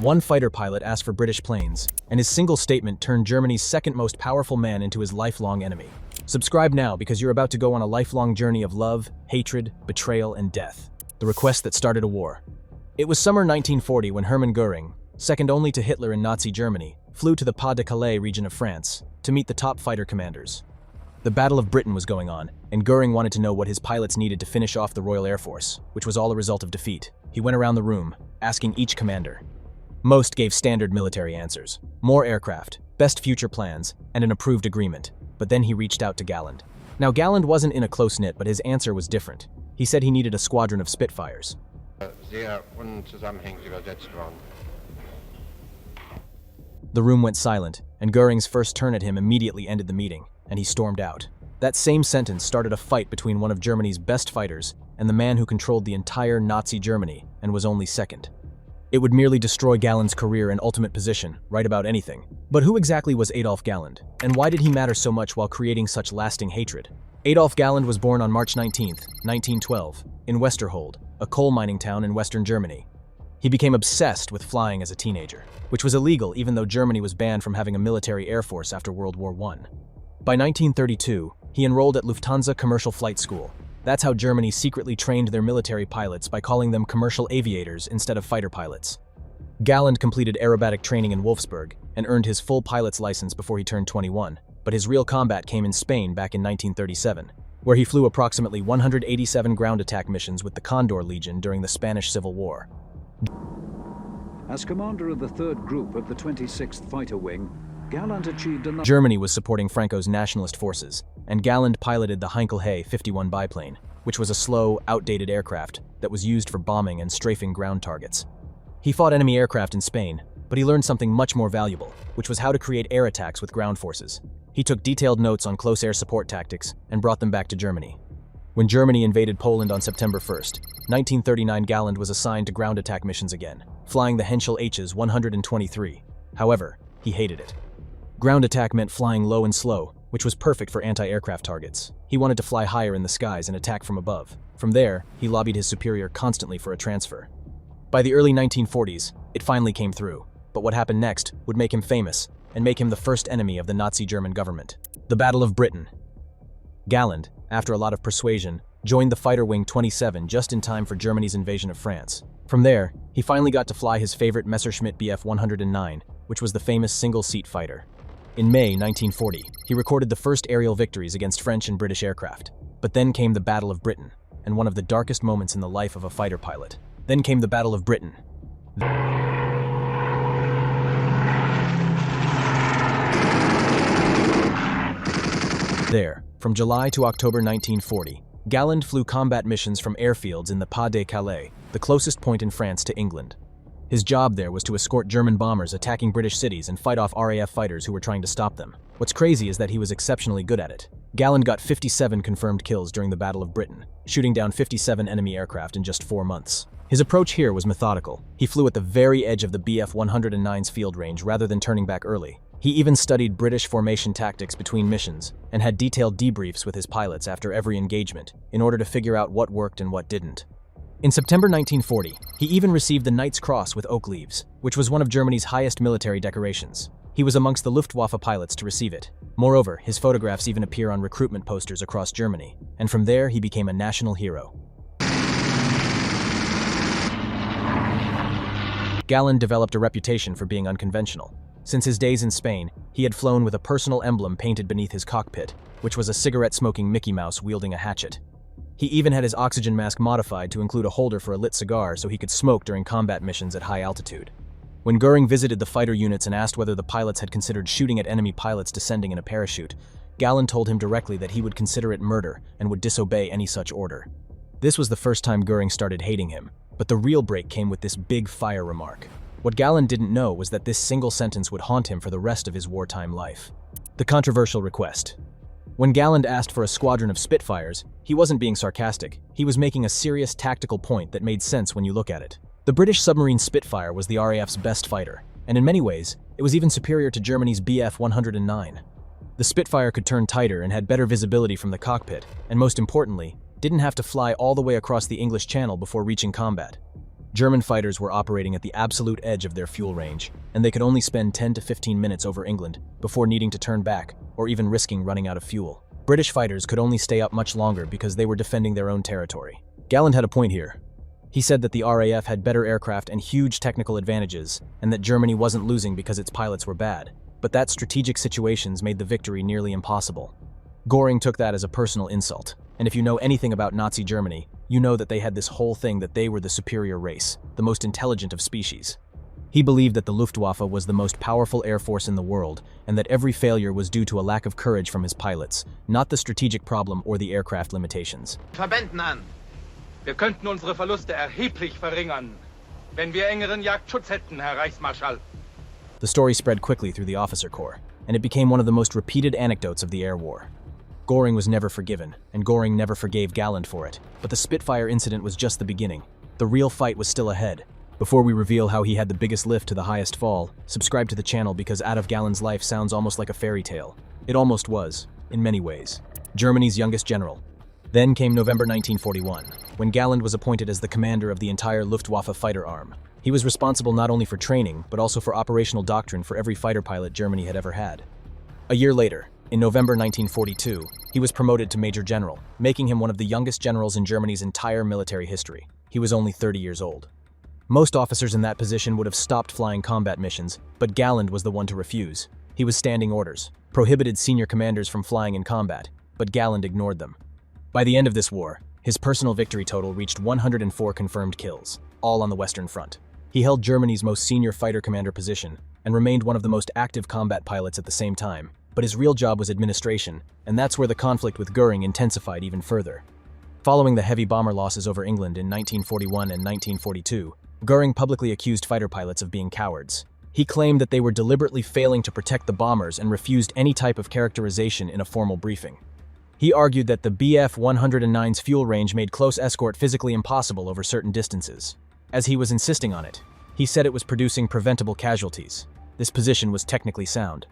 One fighter pilot asked for British planes, and his single statement turned Germany's second most powerful man into his lifelong enemy. Subscribe now because you're about to go on a lifelong journey of love, hatred, betrayal, and death. The request that started a war. It was summer 1940 when Hermann Göring, second only to Hitler in Nazi Germany, flew to the Pas-de-Calais region of France to meet the top fighter commanders. The Battle of Britain was going on, and Göring wanted to know what his pilots needed to finish off the Royal Air Force, which was all a result of defeat. He went around the room, asking each commander. Most gave standard military answers. More aircraft, best future plans, and an approved agreement. But then he reached out to Galland. Now Galland wasn't in a close-knit, but his answer was different. He said he needed a squadron of Spitfires. Sehr unzusammenhängend übersetzt worden. The room went silent, and Göring's first turn at him immediately ended the meeting, and he stormed out. That same sentence started a fight between one of Germany's best fighters and the man who controlled the entire Nazi Germany and was only second. It would merely destroy Galland's career and ultimate position, right about anything. But who exactly was Adolf Galland, and why did he matter so much while creating such lasting hatred? Adolf Galland was born on March 19, 1912, in Westerhold, a coal mining town in western Germany. He became obsessed with flying as a teenager, which was illegal even though Germany was banned from having a military air force after World War I. By 1932, he enrolled at Lufthansa Commercial Flight School. That's how Germany secretly trained their military pilots by calling them commercial aviators instead of fighter pilots. Galland completed aerobatic training in Wolfsburg and earned his full pilot's license before he turned 21, but his real combat came in Spain back in 1937, where he flew approximately 187 ground attack missions with the Condor Legion during the Spanish Civil War. As commander of the 3rd Group of the 26th Fighter Wing, Galland achieved another... Germany was supporting Franco's nationalist forces, and Galland piloted the Heinkel-Hay 51 biplane, which was a slow, outdated aircraft that was used for bombing and strafing ground targets. He fought enemy aircraft in Spain, but he learned something much more valuable, which was how to create air attacks with ground forces. He took detailed notes on close air support tactics and brought them back to Germany. When Germany invaded Poland on September 1st, 1939, Galland was assigned to ground attack missions again, flying the Henschel H's 123. However, he hated it. Ground attack meant flying low and slow, which was perfect for anti-aircraft targets. He wanted to fly higher in the skies and attack from above. From there, he lobbied his superior constantly for a transfer. By the early 1940s, it finally came through, but what happened next would make him famous and make him the first enemy of the Nazi German government. The Battle of Britain. Galland, after a lot of persuasion, joined the Fighter Wing 27 just in time for Germany's invasion of France. From there, he finally got to fly his favorite Messerschmitt Bf 109, which was the famous single-seat fighter. In May 1940, he recorded the first aerial victories against French and British aircraft. But then came the Battle of Britain, and one of the darkest moments in the life of a fighter pilot. Then came the Battle of Britain. There, from July to October 1940, Galland flew combat missions from airfields in the Pas-de-Calais, the closest point in France to England. His job there was to escort German bombers attacking British cities and fight off RAF fighters who were trying to stop them. What's crazy is that he was exceptionally good at it. Galland got 57 confirmed kills during the Battle of Britain, shooting down 57 enemy aircraft in just 4 months. His approach here was methodical. He flew at the very edge of the Bf 109's field range rather than turning back early. He even studied British formation tactics between missions and had detailed debriefs with his pilots after every engagement in order to figure out what worked and what didn't. In September 1940, he even received the Knight's Cross with oak leaves, which was one of Germany's highest military decorations. He was amongst the Luftwaffe pilots to receive it. Moreover, his photographs even appear on recruitment posters across Germany, and from there he became a national hero. Galland developed a reputation for being unconventional. Since his days in Spain, he had flown with a personal emblem painted beneath his cockpit, which was a cigarette-smoking Mickey Mouse wielding a hatchet. He even had his oxygen mask modified to include a holder for a lit cigar so he could smoke during combat missions at high altitude. When Göring visited the fighter units and asked whether the pilots had considered shooting at enemy pilots descending in a parachute, Galland told him directly that he would consider it murder and would disobey any such order. This was the first time Göring started hating him, but the real break came with this big fire remark. What Galland didn't know was that this single sentence would haunt him for the rest of his wartime life. The controversial request. When Galland asked for a squadron of Spitfires, he wasn't being sarcastic. He was making a serious tactical point that made sense when you look at it. The British submarine Spitfire was the RAF's best fighter, and in many ways, it was even superior to Germany's Bf 109. The Spitfire could turn tighter and had better visibility from the cockpit, and most importantly, didn't have to fly all the way across the English Channel before reaching combat. German fighters were operating at the absolute edge of their fuel range, and they could only spend 10 to 15 minutes over England before needing to turn back or even risking running out of fuel. British fighters could only stay up much longer because they were defending their own territory. Galland had a point here. He said that the RAF had better aircraft and huge technical advantages, and that Germany wasn't losing because its pilots were bad, but that strategic situations made the victory nearly impossible. Göring took that as a personal insult, and if you know anything about Nazi Germany, you know that they had this whole thing that they were the superior race, the most intelligent of species. He believed that the Luftwaffe was the most powerful air force in the world, and that every failure was due to a lack of courage from his pilots, not the strategic problem or the aircraft limitations. Verbänden an. Wir könnten unsere Verluste erheblich verringern, wenn wir engeren Jagdschutz hätten, Herr Reichsmarschall. The story spread quickly through the officer corps, and it became one of the most repeated anecdotes of the air war. Göring was never forgiven, and Göring never forgave Galland for it, but the Spitfire incident was just the beginning. The real fight was still ahead. Before we reveal how he had the biggest lift to the highest fall, subscribe to the channel because Adolf Galland's life sounds almost like a fairy tale. It almost was, in many ways. Germany's youngest general. Then came November 1941, when Galland was appointed as the commander of the entire Luftwaffe fighter arm. He was responsible not only for training, but also for operational doctrine for every fighter pilot Germany had ever had. A year later, in November 1942, he was promoted to Major General, making him one of the youngest generals in Germany's entire military history. He was only 30 years old. Most officers in that position would have stopped flying combat missions, but Galland was the one to refuse. He was standing orders, prohibited senior commanders from flying in combat, but Galland ignored them. By the end of this war, his personal victory total reached 104 confirmed kills, all on the Western Front. He held Germany's most senior fighter commander position and remained one of the most active combat pilots at the same time, but his real job was administration, and that's where the conflict with Göring intensified even further. Following the heavy bomber losses over England in 1941 and 1942, Göring publicly accused fighter pilots of being cowards. He claimed that they were deliberately failing to protect the bombers and refused any type of characterization in a formal briefing. He argued that the Bf-109's fuel range made close escort physically impossible over certain distances. As he was insisting on it, he said it was producing preventable casualties. This position was technically sound.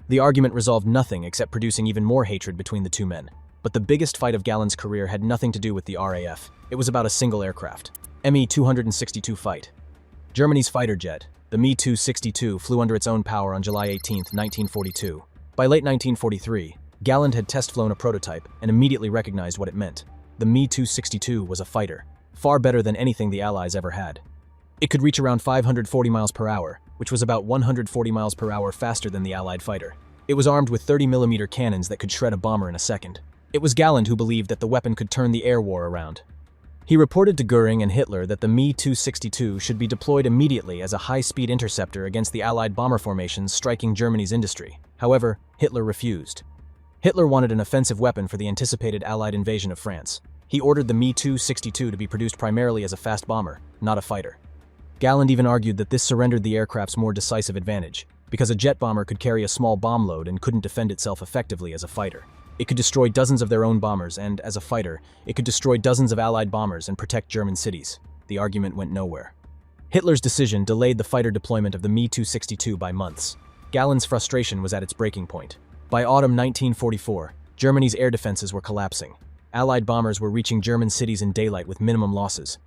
The argument resolved nothing except producing even more hatred between the two men. But the biggest fight of Galland's career had nothing to do with the RAF. It was about a single aircraft. Me-262 fight. Germany's fighter jet, the Me-262, flew under its own power on July 18, 1942. By late 1943, Galland had test-flown a prototype and immediately recognized what it meant. The Me-262 was a fighter, far better than anything the Allies ever had. It could reach around 540 miles per hour, which was about 140 miles per hour faster than the Allied fighter. It was armed with 30mm cannons that could shred a bomber in a second. It was Galland who believed that the weapon could turn the air war around. He reported to Göring and Hitler that the Me-262 should be deployed immediately as a high-speed interceptor against the Allied bomber formations striking Germany's industry. However, Hitler refused. Hitler wanted an offensive weapon for the anticipated Allied invasion of France. He ordered the Me-262 to be produced primarily as a fast bomber, not a fighter. Galland even argued that this surrendered the aircraft's more decisive advantage, because a jet bomber could carry a small bomb load and couldn't defend itself effectively as a fighter. It could destroy dozens of their own bombers, and, as a fighter, it could destroy dozens of Allied bombers and protect German cities. The argument went nowhere. Hitler's decision delayed the fighter deployment of the Me-262 by months. Galland's frustration was at its breaking point. By autumn 1944, Germany's air defenses were collapsing. Allied bombers were reaching German cities in daylight with minimum losses.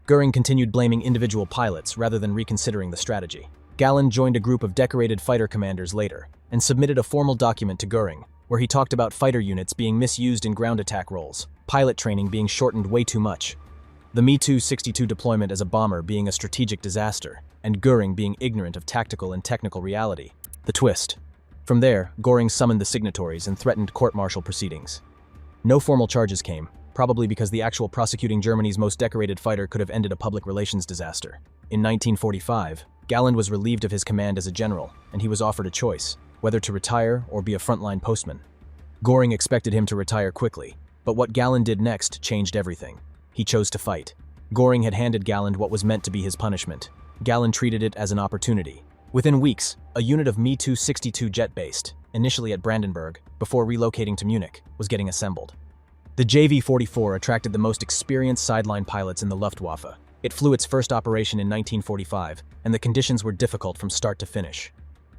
Göring continued blaming individual pilots rather than reconsidering the strategy. Galland joined a group of decorated fighter commanders later and submitted a formal document to Göring, where he talked about fighter units being misused in ground attack roles, pilot training being shortened way too much, the Me-262 deployment as a bomber being a strategic disaster, and Göring being ignorant of tactical and technical reality. The twist. From there, Göring summoned the signatories and threatened court-martial proceedings. No formal charges came, probably because the actual prosecuting Germany's most decorated fighter could have ended a public relations disaster. In 1945, Galland was relieved of his command as a general, and he was offered a choice, whether to retire or be a frontline postman. Göring expected him to retire quickly, but what Galland did next changed everything. He chose to fight. Göring had handed Galland what was meant to be his punishment. Galland treated it as an opportunity. Within weeks, a unit of Me-262 jet-based, initially at Brandenburg, before relocating to Munich, was getting assembled. The JV-44 attracted the most experienced sideline pilots in the Luftwaffe. It flew its first operation in 1945, and the conditions were difficult from start to finish.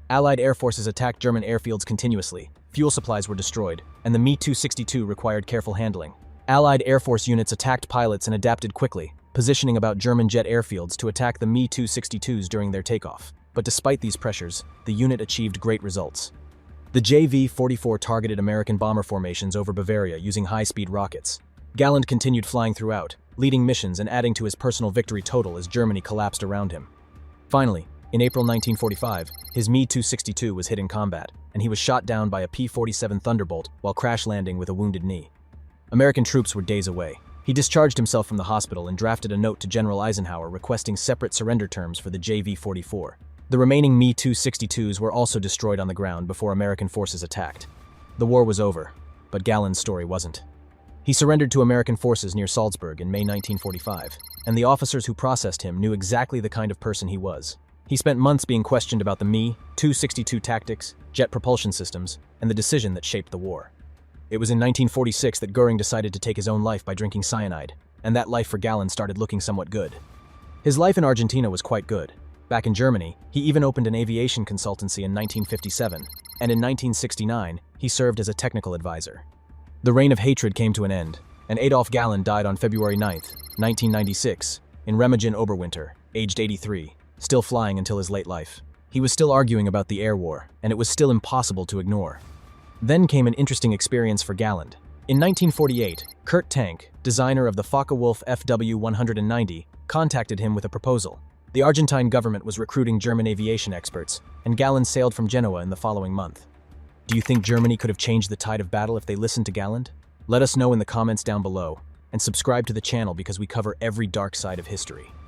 Allied air forces attacked German airfields continuously, fuel supplies were destroyed, and the Me-262 required careful handling. Allied Air Force units attacked pilots and adapted quickly, positioning about German jet airfields to attack the Me-262s during their takeoff. But despite these pressures, the unit achieved great results. The JV-44 targeted American bomber formations over Bavaria using high-speed rockets. Galland continued flying throughout, leading missions and adding to his personal victory total as Germany collapsed around him. Finally, in April 1945, his Me-262 was hit in combat, and he was shot down by a P-47 Thunderbolt while crash landing with a wounded knee. American troops were days away. He discharged himself from the hospital and drafted a note to General Eisenhower requesting separate surrender terms for the JV-44. The remaining Me-262s were also destroyed on the ground before American forces attacked. The war was over, but Galland's story wasn't. He surrendered to American forces near Salzburg in May 1945, and the officers who processed him knew exactly the kind of person he was. He spent months being questioned about the Me-262 tactics, jet propulsion systems, and the decision that shaped the war. It was in 1946 that Göring decided to take his own life by drinking cyanide, and that life for Galland started looking somewhat good. His life in Argentina was quite good. Back in Germany, he even opened an aviation consultancy in 1957, and in 1969, he served as a technical advisor. The reign of hatred came to an end, and Adolf Galland died on February 9, 1996, in Remagen, Oberwinter, aged 83, still flying until his late life. He was still arguing about the air war, and it was still impossible to ignore. Then came an interesting experience for Galland. In 1948, Kurt Tank, designer of the Focke-Wulf FW-190, contacted him with a proposal. The Argentine government was recruiting German aviation experts, and Galland sailed from Genoa in the following month. Do you think Germany could have changed the tide of battle if they listened to Galland? Let us know in the comments down below, and subscribe to the channel because we cover every dark side of history.